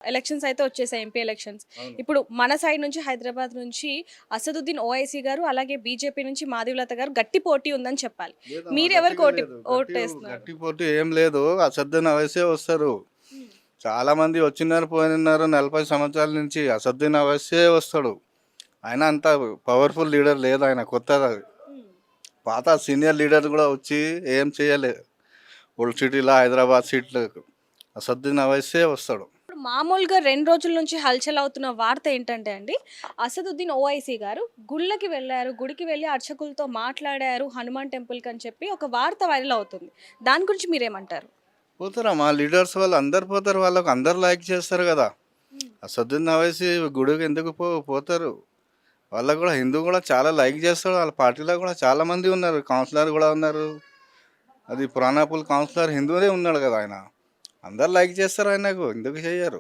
Elections అయితే వచ్చేసాయి, MP elections. అవును. ఇప్పుడు మన సైడ్ నుంచి హైదరాబాద్ నుంచి అసదుద్దీన్ ఓవైసీ గారు, అలాగే బీజేపీ నుంచి మాధవీలత గారు గట్టి పోటీ ఉందని చెప్పాలి. లేదమ్మా, మీరు ఎవరికి గట్టిగా లేదు. ఓటేస్తున్నారు? గట్టి పోటీ ఏం లేదు. అసదుద్దీన్ అవైసే వస్తారు. హ్మ్. చాలా మంది వచ్చినారు, పోయినారు. 40 సంవత్సరాల నుంచి అసదుద్దీన్ అవైసే వస్తాడు. ఆయన అంత పవర్ఫుల్ లీడర్ లేదు, ఆయన కొత్తది అది. హ్మ్. పాత సీనియర్ లీడర్ కూడా వచ్చి ఏం చేయలేదు. ఓల్డ్ సిటీలో హైదరాబాద్ సీట్లకు అసదుద్దీన్ అవైసే వస్తాడు. ఇప్పుడు మామూలుగా 2 రోజుల నుంచి హల్చల్ అవుతున్న వార్త ఏంటంటే అండి, అసదుద్దీన్ ఓవైసీ గారు గుళ్ళకి వెళ్లారు. గుడికి వెళ్లి అర్చకులతో మాట్లాడారు హనుమాన్ టెంపుల్‌కి అని చెప్పి ఒక వార్త వైరల్ అవుతుంది. దాని గురించి మీరేమంటారు? పోతారా మా లీడర్స్ వాళ్ళు అందరు పోతారు, వాళ్ళకు అందరు లైక్ చేస్తారు కదా. హ్మ్. అసదుద్దీన్ అవైసీ గుడికి ఎందుకు పోతారు. వాళ్ళకు కూడా హిందూ కూడా చాలా లైక్ చేస్తాడు. వాళ్ళ పార్టీలో కూడా చాలా మంది ఉన్నారు, కౌన్సిలర్ కూడా ఉన్నారు. అది పురాణాపూల్ కౌన్సిలర్ హిందూనే ఉన్నాడు కదా ఆయన. అందరు లైక్ చేస్తారు ఆయనకు, ఎందుకు చేయరు.